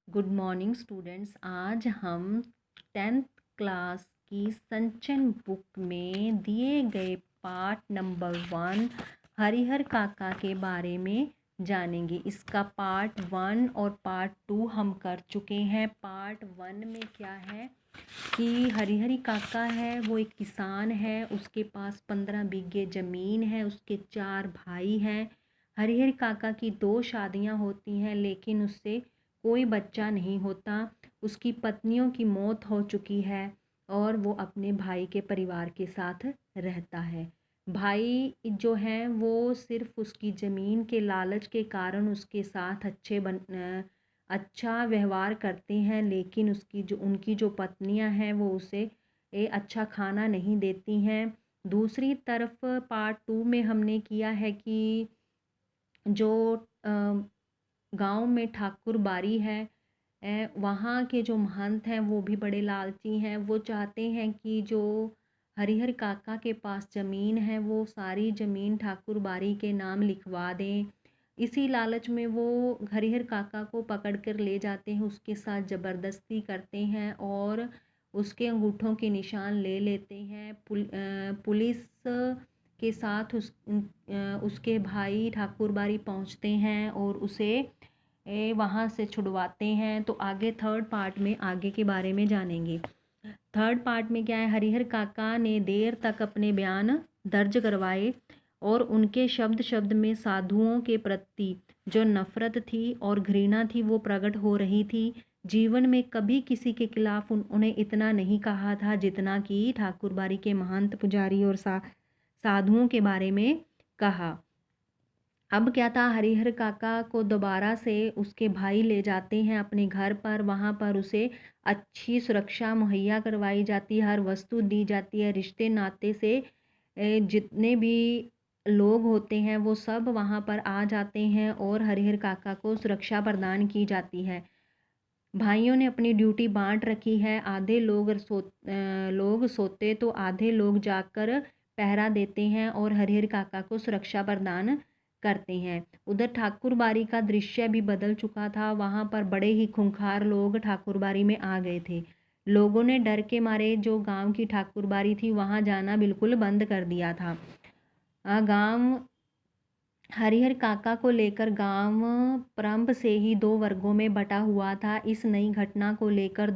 Good morning students. आज हम 10th class की संचन बुक में दिए गए पार्ट नंबर 1 हरिहर काका के बारे में जानेंगे। इसका पार्ट 1 और पार्ट 2 हम कर चुके हैं। पार्ट 1 में क्या है कि हरिहरी काका है, वो एक किसान है, उसके पास 15 बीघे ज़मीन है, उसके 4 भाई हैं। हरिहर काका की 2 शादियां होती हैं लेकिन उससे कोई बच्चा नहीं होता। उसकी पत्नियों की मौत हो चुकी है और वो अपने भाई के परिवार के साथ रहता है। भाई जो हैं वो सिर्फ उसकी ज़मीन के लालच के कारण उसके साथ अच्छा व्यवहार करते हैं, लेकिन उनकी जो पत्नियां हैं वो उसे अच्छा खाना नहीं देती हैं। दूसरी तरफ पार्ट 2 में हमने किया है कि जो गांव में ठाकुर बारी है, वहाँ के जो महंत हैं वो भी बड़े लालची हैं। वो चाहते हैं कि जो हरिहर काका के पास ज़मीन है वो सारी ज़मीन ठाकुर बारी के नाम लिखवा दें। इसी लालच में वो हरिहर काका को पकड़ कर ले जाते हैं, उसके साथ ज़बरदस्ती करते हैं और उसके अंगूठों के निशान ले लेते हैं। पुलिस के साथ उसके भाई ठाकुर बारी पहुंचते हैं और उसे वहाँ से छुड़वाते हैं। तो आगे थर्ड पार्ट में आगे के बारे में जानेंगे। थर्ड पार्ट में क्या है, हरिहर काका ने देर तक अपने बयान दर्ज करवाए और उनके शब्द शब्द में साधुओं के प्रति जो नफरत थी और घृणा थी वो प्रकट हो रही थी। जीवन में कभी किसी के खिलाफ उन्हें इतना नहीं कहा था जितना कि ठाकुर बारी के महंत पुजारी और साधुओं के बारे में कहा। अब क्या था, हरिहर काका को दोबारा से उसके भाई ले जाते हैं अपने घर पर। वहाँ पर उसे अच्छी सुरक्षा मुहैया करवाई जाती है, हर वस्तु दी जाती है। रिश्ते नाते से जितने भी लोग होते हैं वो सब वहाँ पर आ जाते हैं और हरिहर काका को सुरक्षा प्रदान की जाती है। भाइयों ने अपनी ड्यूटी बांट रखी है। आधे लोग सोते तो आधे लोग जाकर पहरा देते हैं और हरिहर काका को सुरक्षा प्रदान करते हैं। उधर ठाकुरबाड़ी का दृश्य भी बदल चुका था। वहाँ पर बड़े ही खूंखार लोग ठाकुरबाड़ी में आ गए थे। लोगों ने डर के मारे जो गांव की ठाकुरबाड़ी थी वहाँ जाना बिल्कुल बंद कर दिया था। गांव हरिहर काका को लेकर गांव प्रारंभ से ही 2 वर्गों में बटा हुआ था। इस नई घटना को लेकर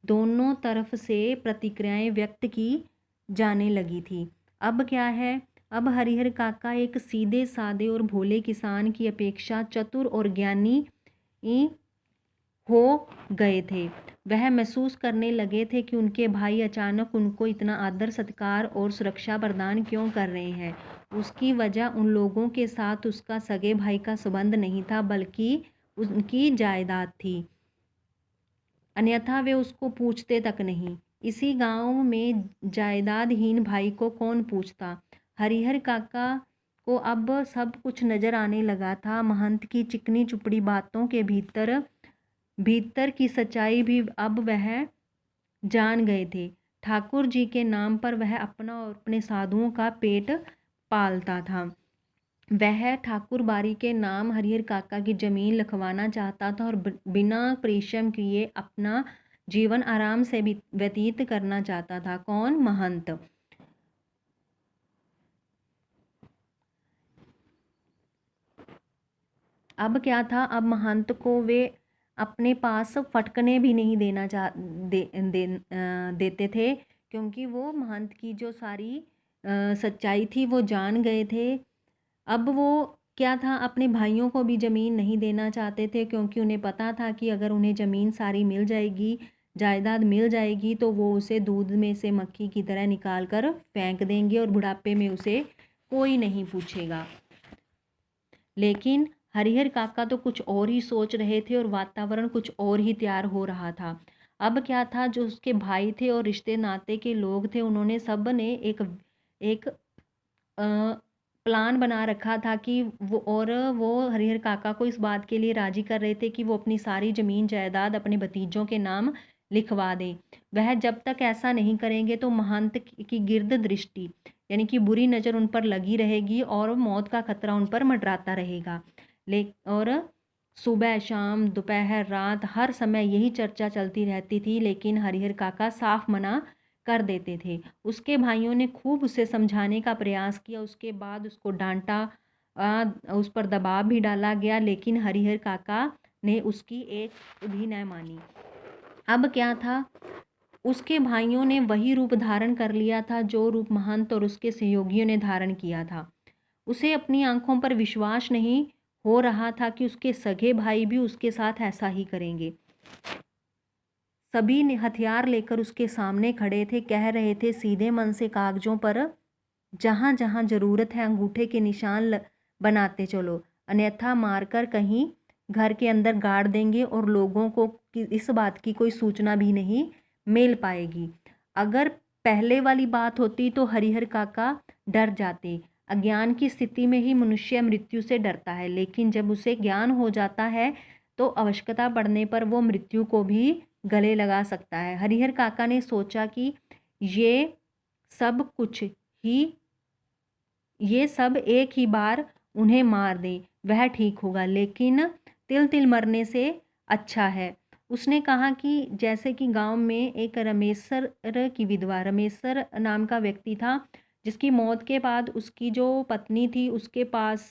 दोनों तरफ से प्रतिक्रियाएं व्यक्त की जाने लगी थी। अब क्या है, अब हरिहर काका एक सीधे साधे और भोले किसान की अपेक्षा चतुर और ज्ञानी हो गए थे। वह महसूस करने लगे थे कि उनके भाई अचानक उनको इतना आदर सत्कार और सुरक्षा प्रदान क्यों कर रहे हैं। उसकी वजह उन लोगों के साथ उसका सगे भाई का संबंध नहीं था बल्कि उनकी जायदाद थी, अन्यथा वे उसको पूछते तक नहीं। इसी गांव में जायदादहीन भाई को कौन पूछता। हरिहर काका को अब सब कुछ नजर आने लगा था। महंत की चिकनी चुपड़ी बातों के भीतर की सच्चाई भी अब वह जान गए थे। ठाकुर जी के नाम पर वह अपना और अपने साधुओं का पेट पालता था। वह ठाकुर बारी के नाम हरिहर काका की ज़मीन लिखवाना चाहता था और बिना परिश्रम किए अपना जीवन आराम से भी व्यतीत करना चाहता था। कौन? महंत। अब क्या था, अब महंत को वे अपने पास फटकने भी नहीं देते थे, क्योंकि वो महंत की जो सारी सच्चाई थी वो जान गए थे। अब वो क्या था, अपने भाइयों को भी ज़मीन नहीं देना चाहते थे, क्योंकि उन्हें पता था कि अगर उन्हें ज़मीन सारी मिल जाएगी, जायदाद मिल जाएगी, तो वो उसे दूध में से मक्खी की तरह निकाल कर फेंक देंगे और बुढ़ापे में उसे कोई नहीं पूछेगा। लेकिन हरिहर काका तो कुछ और ही सोच रहे थे और वातावरण कुछ और ही तैयार हो रहा था। अब क्या था, जो उसके भाई थे और रिश्ते नाते के लोग थे, उन्होंने सब ने एक प्लान बना रखा था कि वो हरिहर काका को इस बात के लिए राजी कर रहे थे कि वो अपनी सारी ज़मीन जायदाद अपने भतीजों के नाम लिखवा दें। वह जब तक ऐसा नहीं करेंगे तो महंत की गिरद दृष्टि यानी कि बुरी नज़र उन पर लगी रहेगी और मौत का खतरा उन पर मंडराता रहेगा। और सुबह शाम दोपहर रात हर समय यही चर्चा चलती रहती थी, लेकिन हरिहर काका साफ मना कर देते थे। उसके भाइयों ने खूब उसे समझाने का प्रयास किया, उसके बाद उसको डांटा, उस पर दबाव भी डाला गया, लेकिन हरिहर काका ने उसकी एक भी न मानी। अब क्या था, उसके भाइयों ने वही रूप धारण कर लिया था जो रूप महंत और उसके सहयोगियों ने धारण किया था। उसे अपनी आंखों पर विश्वास नहीं हो रहा था कि उसके सगे भाई भी उसके साथ ऐसा ही करेंगे। सभी ने हथियार लेकर उसके सामने खड़े थे, कह रहे थे सीधे मन से कागजों पर जहाँ जहाँ ज़रूरत है अंगूठे के निशान बनाते चलो, अन्यथा मारकर कहीं घर के अंदर गाड़ देंगे और लोगों को इस बात की कोई सूचना भी नहीं मिल पाएगी। अगर पहले वाली बात होती तो हरिहर काका डर जाते। अज्ञान की स्थिति में ही मनुष्य मृत्यु से डरता है, लेकिन जब उसे ज्ञान हो जाता है तो आवश्यकता पड़ने पर वो मृत्यु को भी गले लगा सकता है। हरिहर काका ने सोचा कि ये सब कुछ ही ये सब एक ही बार उन्हें मार दें, वह ठीक होगा, लेकिन तिल तिल मरने से अच्छा है। उसने कहा कि जैसे कि गांव में एक रमेसर की विधवा, रमेसर नाम का व्यक्ति था, जिसकी मौत के बाद उसकी जो पत्नी थी उसके पास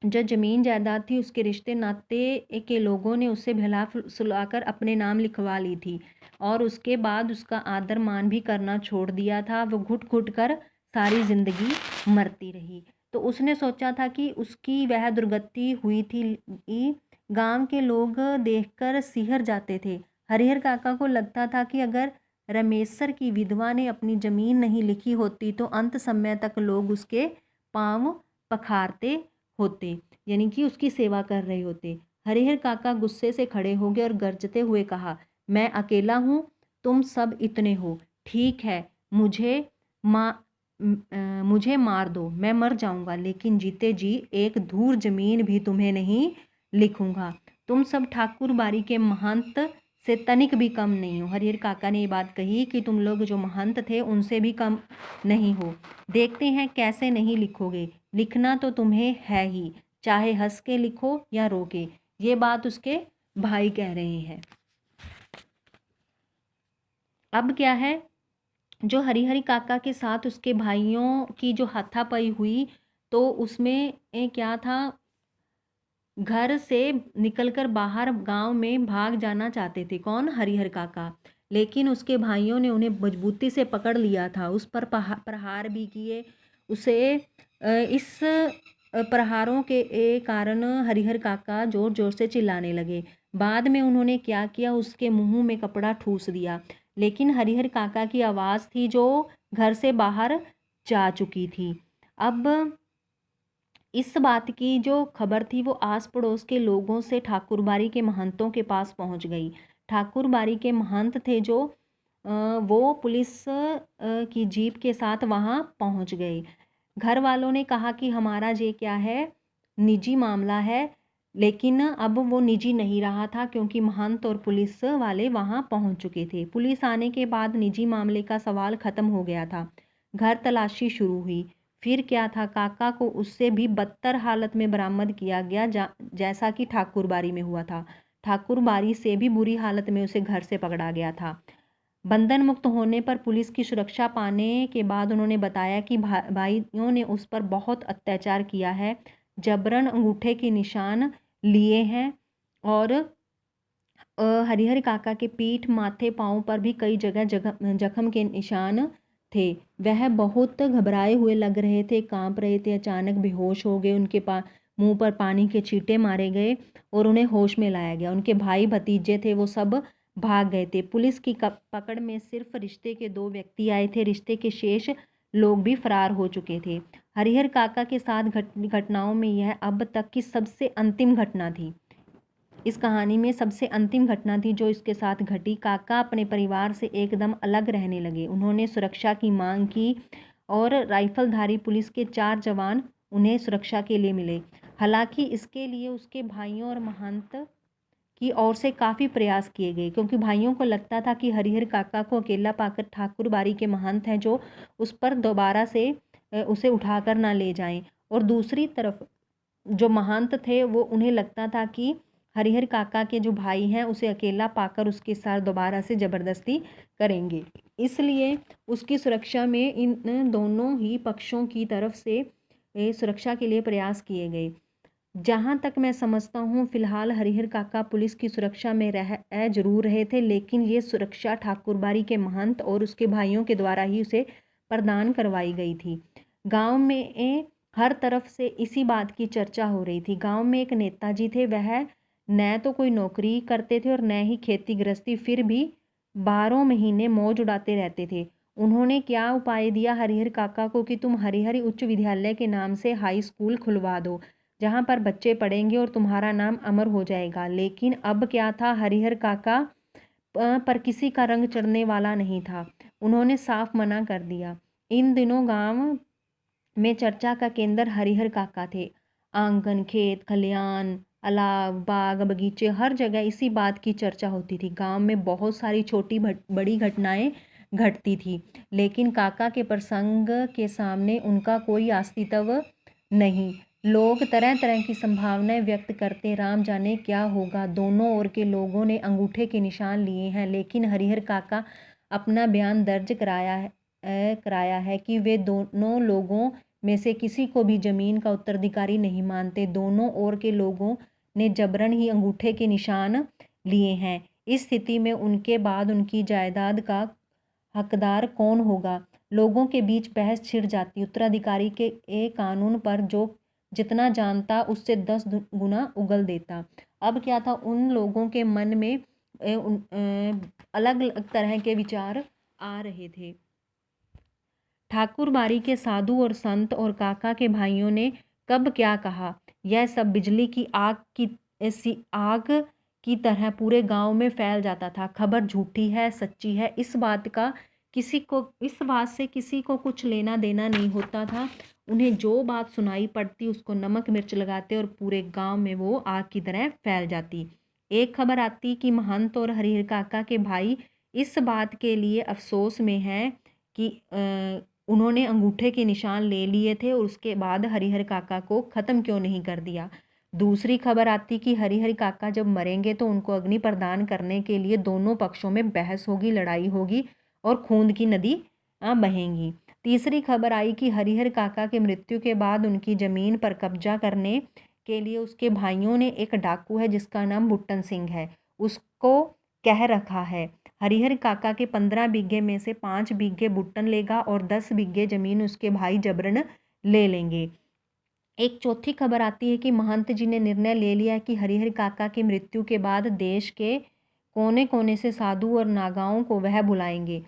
जो ज़मीन जायदाद थी उसके रिश्ते नाते के लोगों ने उससे भला सुलाकर अपने नाम लिखवा ली थी, और उसके बाद उसका आदर मान भी करना छोड़ दिया था। वो घुट घुट कर सारी ज़िंदगी मरती रही। तो उसने सोचा था कि उसकी वह दुर्गति हुई थी। गांव के लोग देखकर सिहर जाते थे। हरिहर काका को लगता था कि अगर रमेसर की विधवा ने अपनी ज़मीन नहीं लिखी होती तो अंत समय तक लोग उसके पांव पखारते होते, यानी कि उसकी सेवा कर रहे होते। हरिहर काका गुस्से से खड़े हो गए और गरजते हुए कहा, मैं अकेला हूँ, तुम सब इतने हो, ठीक है, मुझे मार दो, मैं मर जाऊंगा, लेकिन जीते जी एक धूर जमीन भी तुम्हें नहीं लिखूंगा। तुम सब ठाकुर बाड़ी के महंत से तनिक भी कम नहीं हो। हरिहर काका ने ये बात कही कि तुम लोग जो महंत थे उनसे भी कम नहीं हो। देखते हैं कैसे नहीं लिखोगे, लिखना तो तुम्हें है ही, चाहे हंस के लिखो या रो के। ये बात उसके भाई कह रहे हैं। अब क्या है, जो हरिहर काका के साथ उसके भाइयों की जो हाथापाई हुई, तो उसमें क्या था, घर से निकलकर बाहर गांव में भाग जाना चाहते थे। कौन? हरिहर काका। लेकिन उसके भाइयों ने उन्हें मजबूती से पकड़ लिया था, उस पर प्रहार भी किए। उसे इस प्रहारों के कारण हरिहर काका जोर जोर से चिल्लाने लगे। बाद में उन्होंने क्या किया, उसके मुंह में कपड़ा ठूस दिया, लेकिन हरिहर काका की आवाज़ थी जो घर से बाहर जा चुकी थी। अब इस बात की जो खबर थी वो आस पड़ोस के लोगों से ठाकुरबाड़ी के महंतों के पास पहुंच गई। ठाकुरबाड़ी के महंत थे जो वो पुलिस की जीप के साथ वहां पहुंच गए। घर वालों ने कहा कि हमारा ये क्या है, निजी मामला है, लेकिन अब वो निजी नहीं रहा था क्योंकि महंत और पुलिस वाले वहां पहुंच चुके थे। पुलिस आने के बाद निजी मामले का सवाल ख़त्म हो गया था। घर तलाशी शुरू हुई। फिर क्या था, काका को उससे भी बदतर हालत में बरामद किया गया जैसा कि ठाकुरबाड़ी में हुआ था। ठाकुरबाड़ी से भी बुरी हालत में उसे घर से पकड़ा गया था। बंधन मुक्त होने पर पुलिस की सुरक्षा पाने के बाद उन्होंने बताया कि भाइयों ने उस पर बहुत अत्याचार किया है, जबरन अंगूठे के निशान लिए हैं, और हरिहर काका के पीठ माथे पाँव पर भी कई जगह जख्म के निशान थे। वह बहुत घबराए हुए लग रहे थे, कांप रहे थे। अचानक बेहोश हो गए, उनके मुंह पर पानी के छींटे मारे गए और उन्हें होश में लाया गया। उनके भाई भतीजे थे वो सब भाग गए थे। पुलिस की पकड़ में सिर्फ रिश्ते के 2 व्यक्ति आए थे, रिश्ते के शेष लोग भी फरार हो चुके थे। हरिहर काका के साथ घटनाओं में यह अब तक की सबसे अंतिम घटना थी। इस कहानी में सबसे अंतिम घटना थी जो इसके साथ घटी। काका अपने परिवार से एकदम अलग रहने लगे। उन्होंने सुरक्षा की मांग की और राइफलधारी पुलिस के 4 जवान उन्हें सुरक्षा के लिए मिले। हालांकि इसके लिए उसके भाइयों और महंत की ओर से काफ़ी प्रयास किए गए, क्योंकि भाइयों को लगता था कि हरिहर काका को अकेला पाकर ठाकुरबाड़ी के महंत हैं जो उस पर दोबारा से उसे उठाकर ना ले जाएं। और दूसरी तरफ जो महंत थे वो उन्हें लगता था कि हरिहर काका के जो भाई हैं उसे अकेला पाकर उसके साथ दोबारा से ज़बरदस्ती करेंगे, इसलिए उसकी सुरक्षा में इन दोनों ही पक्षों की तरफ से सुरक्षा के लिए प्रयास किए गए। जहाँ तक मैं समझता हूँ फिलहाल हरिहर काका पुलिस की सुरक्षा में जरूर रहे थे, लेकिन ये सुरक्षा ठाकुरबाड़ी के महंत और उसके भाइयों के द्वारा ही उसे प्रदान करवाई गई थी। गांव में हर तरफ से इसी बात की चर्चा हो रही थी। गांव में एक नेताजी थे, वह न तो कोई नौकरी करते थे और न ही खेती गृहस्थी, फिर भी 12 महीने मौज उड़ाते रहते थे। उन्होंने क्या उपाय दिया हरिहर काका को कि तुम हरिहर उच्च विद्यालय के नाम से हाई स्कूल खुलवा दो, जहाँ पर बच्चे पढ़ेंगे और तुम्हारा नाम अमर हो जाएगा। लेकिन अब क्या था, हरिहर काका पर किसी का रंग चढ़ने वाला नहीं था। उन्होंने साफ मना कर दिया। इन दिनों गांव में चर्चा का केंद्र हरिहर काका थे। आंगन, खेत खलियान, अलाव, बाग बगीचे, हर जगह इसी बात की चर्चा होती थी। गांव में बहुत सारी छोटी बड़ी घटनाएं घटती थी, लेकिन काका के प्रसंग के सामने उनका कोई अस्तित्व नहीं। लोग तरह तरह की संभावनाएं व्यक्त करते, राम जाने क्या होगा। दोनों ओर के लोगों ने अंगूठे के निशान लिए हैं, लेकिन हरिहर काका अपना बयान दर्ज कराया है कि वे दोनों लोगों में से किसी को भी जमीन का उत्तराधिकारी नहीं मानते। दोनों ओर के लोगों ने जबरन ही अंगूठे के निशान लिए हैं। इस स्थिति में उनके बाद उनकी जायदाद का हकदार कौन होगा? लोगों के बीच बहस छिड़ जाती। उत्तराधिकारी के कानून पर जो जितना जानता उससे 10 गुना उगल देता। अब क्या था, उन लोगों के मन में अलग अलग तरह के विचार आ रहे थे। ठाकुरबाड़ी के साधु और संत और काका के भाइयों ने कब क्या कहा, यह सब बिजली की आग की तरह पूरे गांव में फैल जाता था। खबर झूठी है सच्ची है, इस बात से किसी को कुछ लेना देना नहीं होता था। उन्हें जो बात सुनाई पड़ती उसको नमक मिर्च लगाते और पूरे गांव में वो आग की तरह फैल जाती। एक खबर आती कि महंत और हरिहर काका के भाई इस बात के लिए अफसोस में हैं कि उन्होंने अंगूठे के निशान ले लिए थे और उसके बाद हरिहर काका को ख़त्म क्यों नहीं कर दिया। दूसरी खबर आती कि हरिहर काका जब मरेंगे तो उनको अग्नि प्रदान करने के लिए दोनों पक्षों में बहस होगी, लड़ाई होगी और खून की नदी बहेंगी। तीसरी खबर आई कि हरिहर काका के मृत्यु के बाद उनकी ज़मीन पर कब्जा करने के लिए उसके भाइयों ने एक डाकू है जिसका नाम बुट्टन सिंह है, उसको कह रखा है हरिहर काका के 15 बीघे में से 5 बीघे बुट्टन लेगा और 10 बीघे ज़मीन उसके भाई जबरन ले लेंगे। एक चौथी खबर आती है कि महंत जी ने निर्णय ले लिया कि हरिहर काका की मृत्यु के बाद देश के कोने कोने से साधु और नागाओं को वह बुलाएंगे।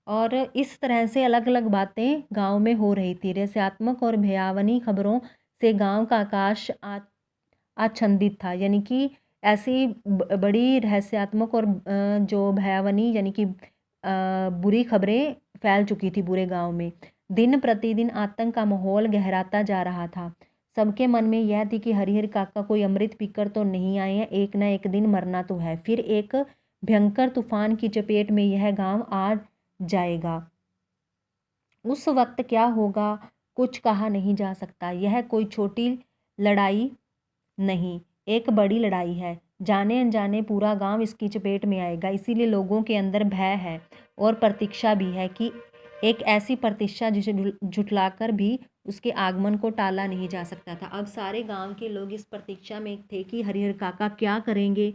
और इस तरह से अलग अलग बातें गांव में हो रही थी। रहस्यात्मक और भयावनी खबरों से गांव का आकाश आच्छादित था, यानी कि ऐसी बड़ी रहस्यात्मक और जो भयावनी यानी कि बुरी खबरें फैल चुकी थी पूरे गांव में। दिन प्रतिदिन आतंक का माहौल गहराता जा रहा था। सबके मन में यह थी कि हरिहर काका कोई अमृत पीकर तो नहीं आए हैं, एक ना एक दिन मरना तो है। फिर एक भयंकर तूफान की चपेट में यह गांव आ जाएगा। उस वक्त क्या होगा कुछ कहा नहीं जा सकता। यह कोई छोटी लड़ाई नहीं, एक बड़ी लड़ाई है। जाने अनजाने पूरा गांव इसकी चपेट में आएगा। इसीलिए लोगों के अंदर भय है और प्रतीक्षा भी है कि एक ऐसी प्रतीक्षा जिसे झुठलाकर भी उसके आगमन को टाला नहीं जा सकता था। अब सारे गांव के लोग इस प्रतीक्षा में थे कि हरिहर काका क्या करेंगे,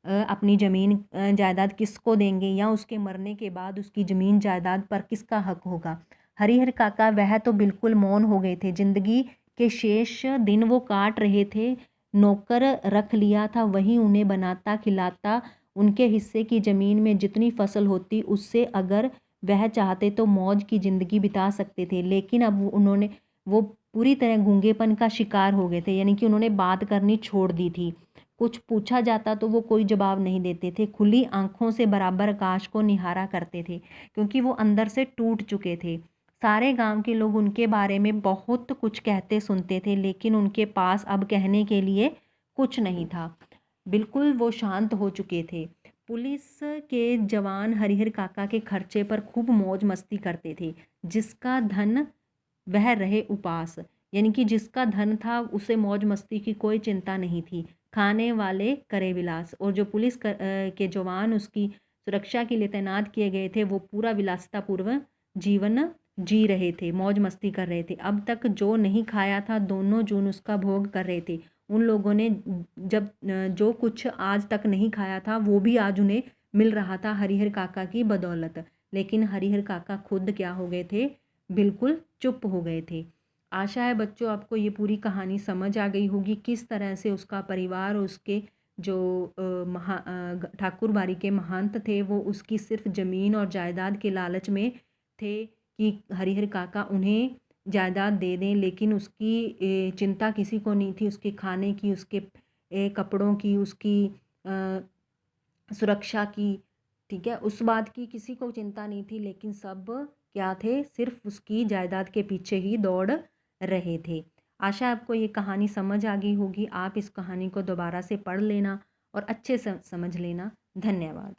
अपनी ज़मीन जायदाद किसको देंगे या उसके मरने के बाद उसकी ज़मीन जायदाद पर किसका हक होगा। हरिहर काका वह तो बिल्कुल मौन हो गए थे। जिंदगी के शेष दिन वो काट रहे थे। नौकर रख लिया था, वही उन्हें बनाता खिलाता। उनके हिस्से की ज़मीन में जितनी फसल होती उससे अगर वह चाहते तो मौज की ज़िंदगी बिता सकते थे, लेकिन अब वो पूरी तरह गूंगेपन का शिकार हो गए थे, यानी कि उन्होंने बात करनी छोड़ दी थी। कुछ पूछा जाता तो वो कोई जवाब नहीं देते थे। खुली आंखों से बराबर आकाश को निहारा करते थे, क्योंकि वो अंदर से टूट चुके थे। सारे गांव के लोग उनके बारे में बहुत कुछ कहते सुनते थे, लेकिन उनके पास अब कहने के लिए कुछ नहीं था। बिल्कुल वो शांत हो चुके थे। पुलिस के जवान हरिहर काका के खर्चे पर खूब मौज मस्ती करते थे। जिसका धन वह रहे उपास। यानी कि जिसका धन था उसे मौज मस्ती की कोई चिंता नहीं थी, खाने वाले करे विलास। और जो पुलिस के जवान उसकी सुरक्षा के लिए तैनात किए गए थे वो पूरा विलासितापूर्वक जीवन जी रहे थे, मौज मस्ती कर रहे थे। अब तक जो नहीं खाया था दोनों जून उसका भोग कर रहे थे। उन लोगों ने जब जो कुछ आज तक नहीं खाया था वो भी आज उन्हें मिल रहा था हरिहर काका की बदौलत। लेकिन हरिहर काका खुद क्या हो गए थे, बिल्कुल चुप हो गए थे। आशा है बच्चों आपको ये पूरी कहानी समझ आ गई होगी, किस तरह से उसका परिवार और उसके जो ठाकुर बाड़ी के महंत थे वो उसकी सिर्फ ज़मीन और जायदाद के लालच में थे कि हरिहर काका उन्हें जायदाद दे दें, लेकिन उसकी चिंता किसी को नहीं थी, उसके खाने की, उसके कपड़ों की, उसकी सुरक्षा की, ठीक है, उस बात की किसी को चिंता नहीं थी। लेकिन सब क्या थे, सिर्फ उसकी जायदाद के पीछे ही दौड़ रहे थे। आशा आपको ये कहानी समझ आ गई होगी। आप इस कहानी को दोबारा से पढ़ लेना और अच्छे से समझ लेना। धन्यवाद।